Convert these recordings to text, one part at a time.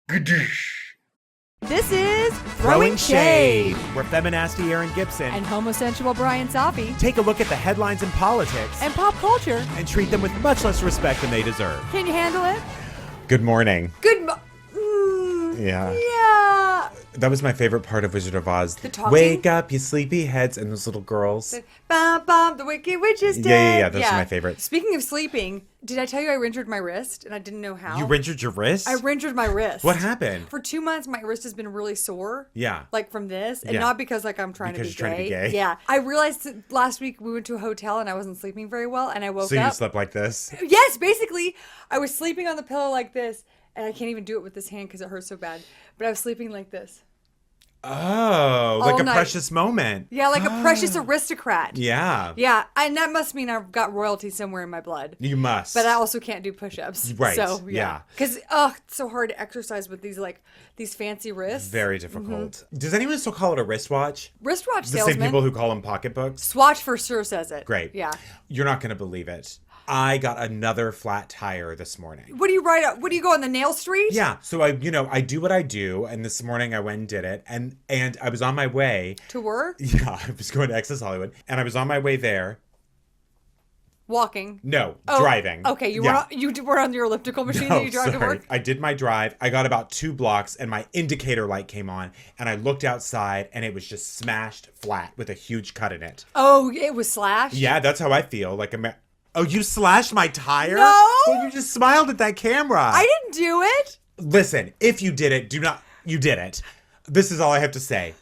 This is Throwing Shade, where feminasty Aaron Gibson and homosensual Brian Safi take a look at the headlines in politics and pop culture. and treat them with much less respect than they deserve. Can you handle it? Good morning. Yeah. That was my favorite part of Wizard of Oz. The talking? Wake up, you sleepy heads, and those little girls. Bum, bum, the Wicked Witch is Yeah, dead. those are my favorites. Speaking of sleeping, did I tell you I injured my wrist and I didn't know how? You injured your wrist? I injured my wrist. What happened? For 2 months, my wrist has been really sore. Yeah. Like from this, and Yeah. not because like I'm trying Because to be you're trying to be gay. Yeah. I realized that last week we went to a hotel and I wasn't sleeping very well, and I woke So up. you slept like this? Yes, basically, I was sleeping on the pillow like this, and I can't even do it with this hand because it hurts so bad. But I was sleeping like this. Oh, like a night. precious moment. Yeah, like a precious aristocrat. Yeah. Yeah, and that must mean I've got royalty somewhere in my blood. You must. But I also can't do push-ups. Right, So, yeah. Because, it's so hard to exercise with these fancy wrists. Very difficult. Does anyone still call it a wristwatch? Wristwatch The salesman. same people who call them pocketbooks? Swatch for sure says it. Great. Yeah. You're not going to believe it. I got another flat tire this morning. What do you write up? What do you go on the nail street? Yeah. So I do what I do. And this morning I went and did it. And I was on my way. To work? Yeah. I was going to Access Hollywood. And I was on my way there. Walking. No, Oh, driving. Okay, you Yeah. were on your elliptical machine that you drive to work? I did my drive. I got about 2 blocks and my indicator light came on. And I looked outside and it was just smashed flat with a huge cut in it. Oh, it was slashed? Yeah, that's how I feel. Like Oh, you slashed my tire? No! Well, you just smiled at that camera. I didn't do it. Listen, if you did it, you did it. This is all I have to say.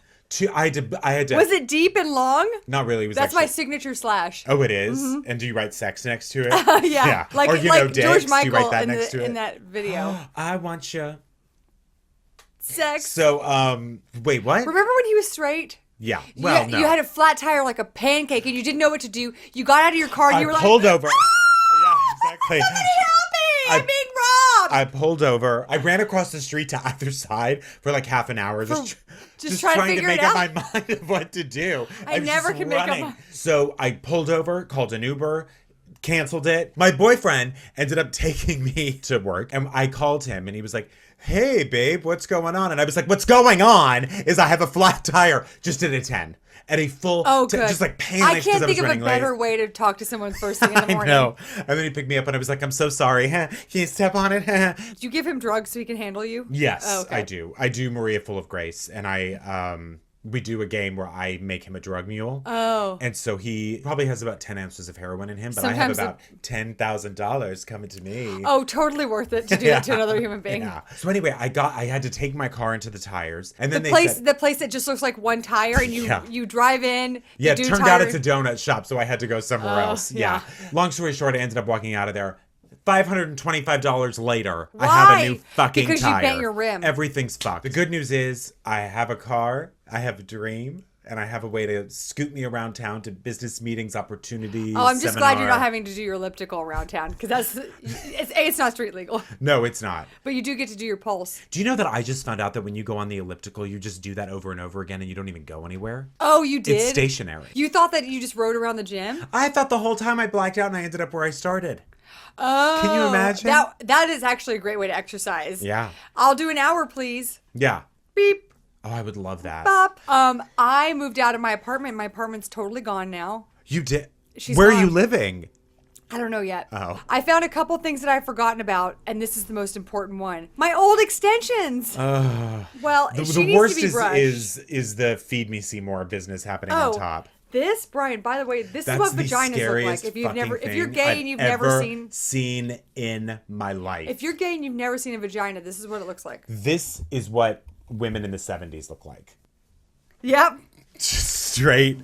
I had to. Was it deep and long? Not really. It was That's my actually, signature slash. Oh, it is? And do you write sex next to it? Yeah. Like, Or, like dicks, George do you Michael write that in, next to it? in that video. I want you. Sex. So, wait, what? Remember when he was straight? Yeah. Well, no. You had a flat tire like a pancake and you didn't know what to do. You got out of your car and you were I like, pulled over. Yeah, exactly. somebody help me! I'm being robbed! I pulled over. I ran across the street to either side for like half an hour. Just trying to trying to figure make it up out. my mind of what to do. I was never just can make up running. my- So I pulled over, called an Uber, canceled it. My boyfriend ended up taking me to work, and I called him, and he was like, "Hey, babe, what's going on?" And I was like, "What's going on is I have a flat tire." Just did a 10. At a full, Oh, good. just like I panicked can't because I was think of a running late. better way to talk to someone first thing in the I morning. know. And then he picked me up and I was like, "I'm so sorry. Can you step on it?" Do you give him drugs so he can handle you? Yes, Oh, okay. I do. I do Maria Full of Grace. And we do a game where I make him a drug mule. Oh. And so he probably has about 10 ounces of heroin in him, but Sometimes I have about $10,000 coming to me. Oh, totally worth it to do that to another human being. Yeah. So anyway, I had to take my car into the tires, and then The they said, the place that just looks like one tire, and you Yeah. you drive in. yeah, you it do turned tire. out it's a donut shop, so I had to go somewhere Oh, else. yeah. Long story short, I ended up walking out of there. $525 later, I Why? have a new fucking Because you tire. bent your rim. Everything's fucked. The good news is I have a car, I have a dream, and I have a way to scoot me around town to business meetings, opportunities. Oh, I'm just glad you're seminar. not having to do your elliptical around town because it's not street legal, No, it's not. but you do get to do your pulse. Do you know that I just found out that when you go on the elliptical, you just do that over and over again and you don't even go anywhere? Oh, you did? It's stationary. You thought that you just rode around the gym? I thought the whole time I blacked out and I ended up where I started. Oh, Can you imagine? That is actually a great way to exercise. Yeah. I'll do an hour, please. Yeah. Beep. Oh, I would love that. Bop. I moved out of my apartment. My apartment's totally gone now. You did. She's Where are gone. you living? I don't know yet. Oh. I found a couple things that I've forgotten about, and this is the most important one. My old extensions. Well, The she needs worst to be brushed. is the Feed Me Seymour business happening on top. This, Brian, by the way, this That's is what the vaginas look scariest like. If you've never, fucking if you're thing gay I've and you've never ever seen, in my life. if you're gay and you've never seen a vagina, this is what it looks like. This is what women in the 70s look like. Yep. Straight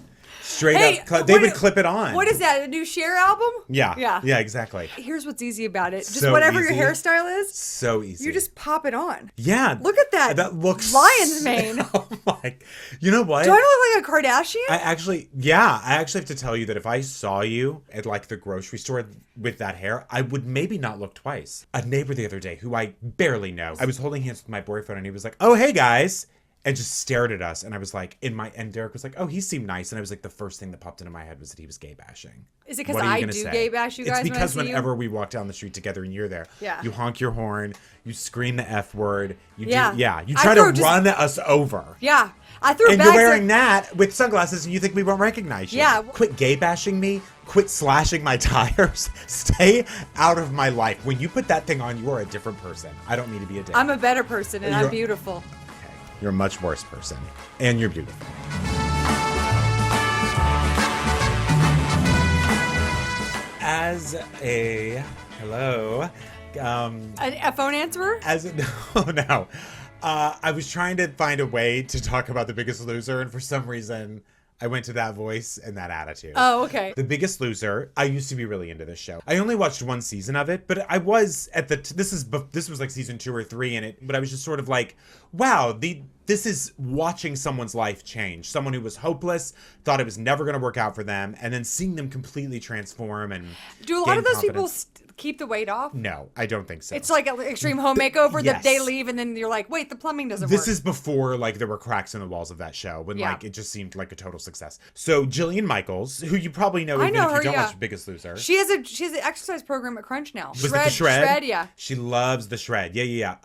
Hey, up. They what would i- clip it on. What is that? A new Cher album? Yeah. Yeah. Yeah, exactly. Here's what's easy about it. Just So whatever easy. your hairstyle is, So easy. you just pop it on. Yeah. Look at that. That looks lion's mane. Oh my. You know what? Do I look like a Kardashian? I actually have to tell you that if I saw you at like the grocery store with that hair, I would maybe not look twice. A neighbor the other day who I barely know, I was holding hands with my boyfriend and he was like, "Oh, hey guys." and just stared at us. And I was like, and Derek was like, oh, he seemed nice. And I was like, the first thing that popped into my head was that he was gay bashing. Is it because What are you I gonna do say? gay bash you guys? It's because when I see whenever you? we walk down the street together and you're there, Yeah. you honk your horn, you scream the F word, you Yeah. do, yeah, you I try to throw just- run us over. Yeah, I threw And bags. you're wearing that with sunglasses and you think we won't recognize you. Yeah. Quit gay bashing me. Quit slashing my tires. Stay out of my life. When you put that thing on, you are a different person. I don't mean to be a dick. I'm a better person and I'm You're- beautiful. Okay. You're a much worse person. And you're beautiful. As a hello, A phone answerer? as a, no, I was trying to find a way to talk about The Biggest Loser, and for some reason, I went to that voice and that attitude. Oh, okay. The Biggest Loser. I used to be really into this show. I only watched one season of it, but I was at the. This was like season 2 or 3 in it. But I was just sort of like, wow, this is watching someone's life change. Someone who was hopeless, thought it was never going to work out for them, and then seeing them completely transform and. Do a lot gain of those people confidence. keep the weight off? No, I don't think so. It's like an extreme home makeover yes. that they leave and then you're like, wait, the plumbing doesn't This work. is before like there were cracks in the walls of that show when Yeah. like it just seemed like a total success. So Jillian Michaels, who you probably know I even know if her, you don't yeah. watch Biggest Loser. She has an exercise program at Crunch now. Was it the shred? Shred, yeah. She loves the shred. Yeah.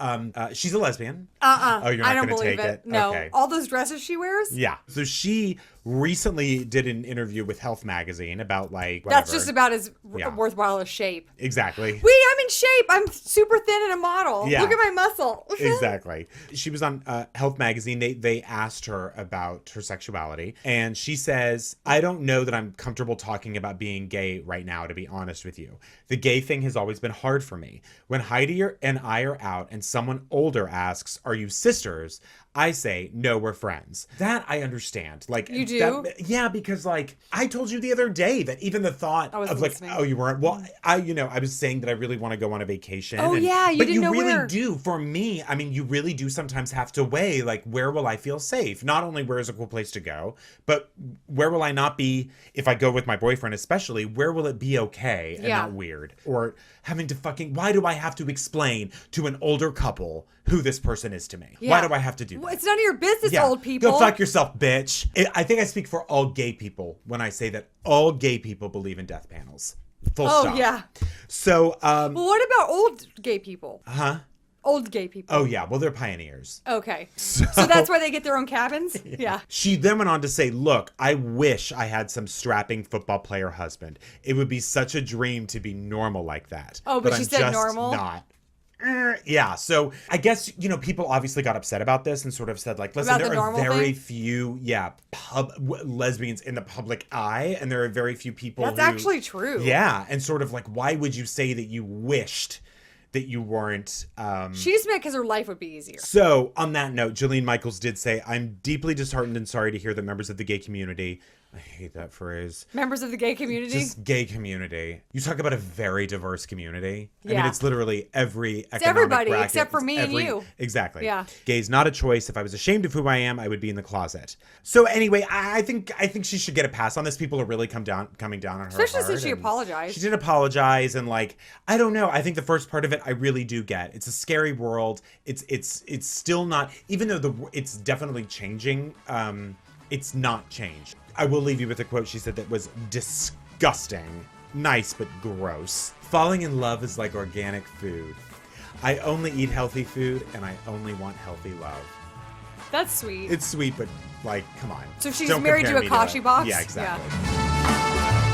She's a lesbian. Oh, you're not I don't gonna believe take it. it? No. Okay. All those dresses she wears? Yeah. So she recently did an interview with Health Magazine about like That's whatever. just about as Yeah. worthwhile as shape. Exactly. I'm in shape. I'm super thin and a model. Yeah. Look at my muscle. Exactly. She was on Health Magazine. They asked her about her sexuality, and she says, "I don't know that I'm comfortable talking about being gay right now, to be honest with you. The gay thing has always been hard for me. When Heidi and I are out and someone older asks, 'Are you sisters?' I say, 'No, we're friends.'" That I understand. Like You do? yeah, because like I told you the other day that even the thought I wasn't of like, listening. oh, you weren't. Well, I was saying that I really want to go on a vacation. Oh, yeah, you but didn't know really where. do. For me, I mean, you really do sometimes have to weigh like, where will I feel safe? Not only where is a cool place to go, but where will I not be if I go with my boyfriend, especially where will it be okay and Yeah. not weird? Or having to why do I have to explain to an older couple who this person is to me? Why Yeah. do I have to do that? Well, it's none of your business, old people. Go fuck yourself, bitch. I think I speak for all gay people when I say that all gay people believe in death panels. Full Oh, stop. yeah. So, Well, what about old gay people? huh? Old gay people. Oh yeah, well they're pioneers. Okay. So that's why they get their own cabins? Yeah. She then went on to say, "Look, I wish I had some strapping football player husband. It would be such a dream to be normal like that." Oh, but she I'm said just normal? Not. Yeah, so I guess people obviously got upset about this and sort of said like, listen, About the there are normal very thing? few lesbians in the public eye, and there are very few people. That's who, actually true. Yeah, and sort of like, why would you say that you wished that you weren't? She just meant because her life would be easier. So, on that note, Jillian Michaels did say, "I'm deeply disheartened and sorry to hear that members of the gay community," I hate that phrase, Members of the gay community? just gay community. You talk about a very diverse community. I mean, Yeah. it's literally every economic everybody, bracket. except for It's me and you. Exactly. Yeah. Gay's not a choice. If I was ashamed of who I am, I would be in the closet. So anyway, I think she should get a pass on this. People are really coming down on her. Especially since hard, she and apologized. She did apologize, and like, I don't know. I think the first part of it I really do get. It's a scary world. It's still not, even though it's definitely changing. It's not changed. I will leave you with a quote she said that was disgusting. Nice, but gross. "Falling in love is like organic food. I only eat healthy food, and I only want healthy love." That's sweet. It's sweet, but like, come on. So she's Don't married compare to a me Kashi it. box? Yeah, Yeah. exactly.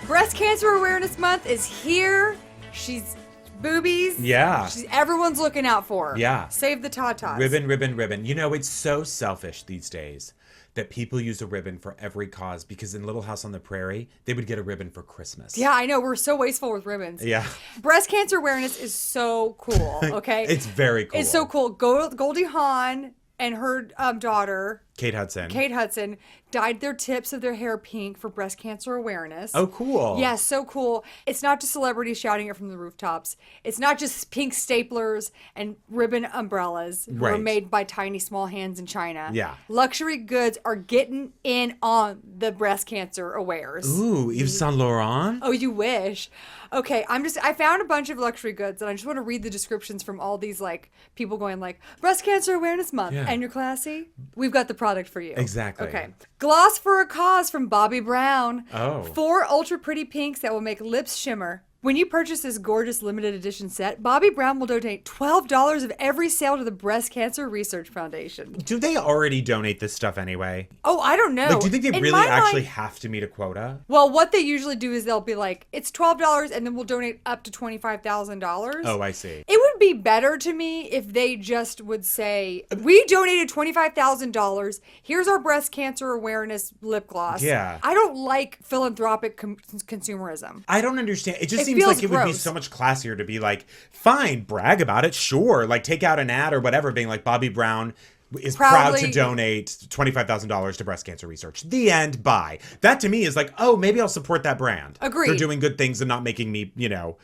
Breast Cancer Awareness Month is here. She's boobies. Yeah. Everyone's looking out for her. Yeah. Save the tatas. Ribbon. You know, it's so selfish these days that people use a ribbon for every cause, because in Little House on the Prairie, they would get a ribbon for Christmas. Yeah, I know. We're so wasteful with ribbons. Yeah. Breast cancer awareness is so cool, okay? It's very cool. It's so cool. Goldie Hawn and her daughter, Kate Hudson. Kate Hudson dyed their tips of their hair pink for breast cancer awareness. Oh, cool. Yeah, so cool. It's not just celebrities shouting it from the rooftops. It's not just pink staplers and ribbon umbrellas who are Right. made by tiny small hands in China. Yeah. Luxury goods are getting in on the breast cancer awares. Ooh, Yves Saint Laurent? Oh, you wish. Okay, I found a bunch of luxury goods and I just want to read the descriptions from all these like people going like Breast Cancer Awareness Month. Yeah. And you're classy? We've got the product for you. Exactly. Okay. Gloss for a Cause from Bobbi Brown. Oh. 4 ultra pretty pinks that will make lips shimmer. When you purchase this gorgeous limited edition set, Bobbi Brown will donate $12 of every sale to the Breast Cancer Research Foundation. Do they already donate this stuff anyway? Oh, I don't know. Like, do you think they In really my actually mind- have to meet a quota? Well, what they usually do is they'll be like, it's $12 and then we'll donate up to $25,000. Oh, I see. It would be better to me if they just would say, we donated $25,000. Here's our breast cancer awareness lip gloss. Yeah. I don't like philanthropic consumerism. I don't understand. It just It seems feels like it would be gross. so much classier to be like, fine, brag about it, sure. Like, take out an ad or whatever, being like, Bobbi Brown is proud to Proudly- donate $25,000 to breast cancer research. The end, bye. That to me is like, oh, maybe I'll support that brand. Agreed. They're doing good things and not making me, they're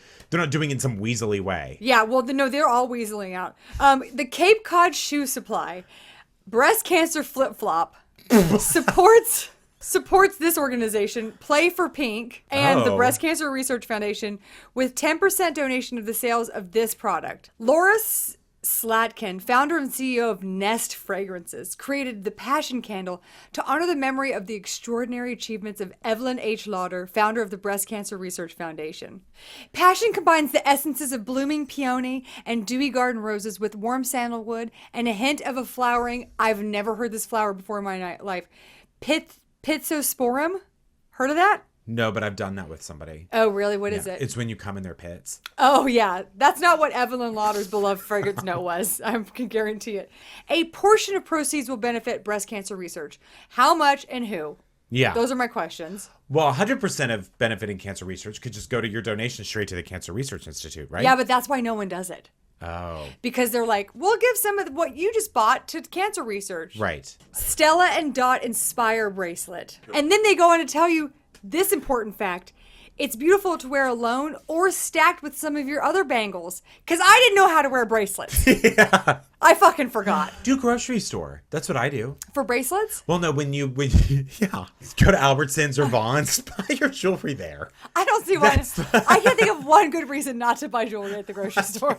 not doing it in some weaselly way. Yeah, well, no, they're all weaseling out. The Cape Cod Shoe Supply, breast cancer flip flop, supports this organization, Play for Pink, and the Oh. Breast Cancer Research Foundation with 10% donation of the sales of this product. Laura Slatkin, founder and CEO of Nest Fragrances, created the Passion Candle to honor the memory of the extraordinary achievements of Evelyn H. Lauder, founder of the Breast Cancer Research Foundation. Passion combines the essences of blooming peony and dewy garden roses with warm sandalwood and a hint of a flowering, I've never heard this flower before in my life, Pizzosporum. Heard of that? No, but I've done that with somebody. Oh, really? What is Yeah, it? It's when you come in their pits. Oh, yeah. That's not what Evelyn Lauder's beloved fragrance note was. I can guarantee it. A portion of proceeds will benefit breast cancer research. How much and who? Yeah. Those are my questions. Well, 100% of benefiting cancer research could just go to your donation straight to the Cancer Research Institute, right? Yeah, but that's why no one does it. Oh, Because they're like, we'll give some of what you just bought to cancer research. right. Stella and Dot Inspire bracelet. And then they go on to tell you this important fact. It's beautiful to wear alone or stacked with some of your other bangles. Because I didn't know how to wear bracelets. Yeah. I fucking forgot. Do grocery store. That's what I do. For bracelets? Well, no, when you go to Albertsons or Vaughn's, buy your jewelry there. I don't see why. I can't think of one good reason not to buy jewelry at the grocery store.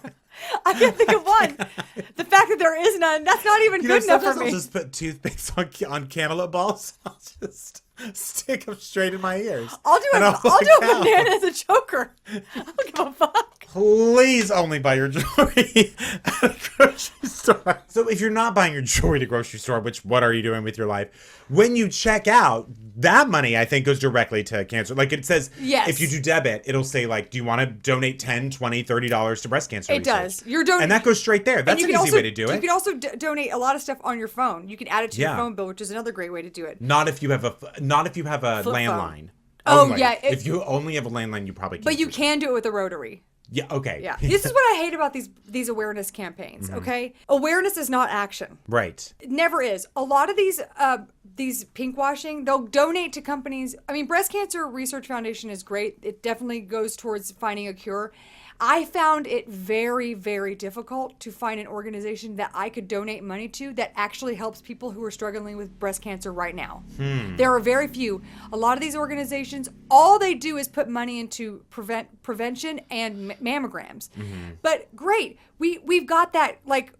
I can't think of one. The fact that there is none, that's not even good enough for sometimes me. I'll just put toothpicks on cantaloupe balls. I'll just stick them straight in my ears. I'll do And a walk out. banana as a choker. I don't give a fuck. Please only buy your jewelry at a grocery store. So if you're not buying your jewelry at a grocery store, what are you doing with your life? When you check out, that money, I think, goes directly to cancer. Like it says, Yes. if you do debit, it'll say like, do you want to donate $10, $20, $30 to breast cancer It research? does. You're donating. And that goes straight there. That's an easy way to do You it. can also donate a lot of stuff on your phone. You can add it to your Yeah. phone bill, which is another great way to do it. Not if you have a Flip phone. landline. Oh, Only. yeah, If you only have a landline, you probably can't. But you do that. can do it with a rotary. Yeah. Okay. Yeah. This is what I hate about these awareness campaigns, Mm-hmm. okay? Awareness is not action. Right. It never is. A lot of these pinkwashing, they'll donate to companies. I mean, Breast Cancer Research Foundation is great. It definitely goes towards finding a cure. I found it very, very difficult to find an organization that I could donate money to that actually helps people who are struggling with breast cancer right now. There are very few. A lot of these organizations, all they do is put money into prevention and mammograms. But great, we've got that, like,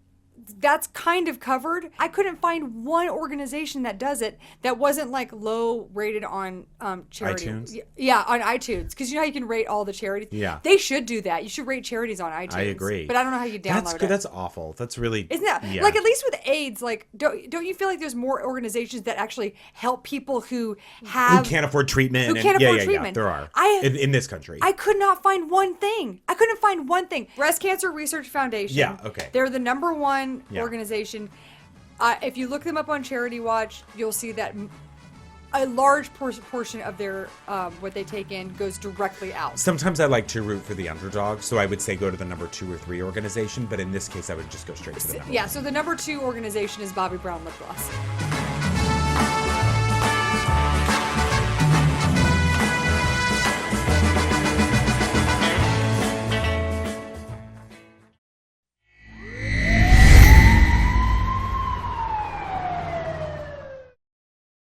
that's kind of covered. I couldn't find one organization that does it that wasn't like low rated on charity. iTunes? Yeah, on iTunes. Because you know how you can rate all the charities? Yeah. They should do that. You should rate charities on iTunes. I agree. But I don't know how you download That's it. good. That's awful. That's really. Isn't that yeah. like, at least with AIDS, like don't you feel like there's more organizations that actually help people who have who can't afford treatment? who can't afford Yeah, treatment. there are. I- in this country. I could not find one thing. I couldn't find one thing. Breast Cancer Research Foundation. Yeah, okay. They're the number one Yeah. organization. If you look them up on Charity Watch, you'll see that a large portion of their what they take in goes directly out. Sometimes I like to root for the underdog, so I would say go to the number 2 or 3 organization. But in this case, I would just go straight to the number Yeah, one. so the number 2 organization is Bobbi Brown Lip Gloss.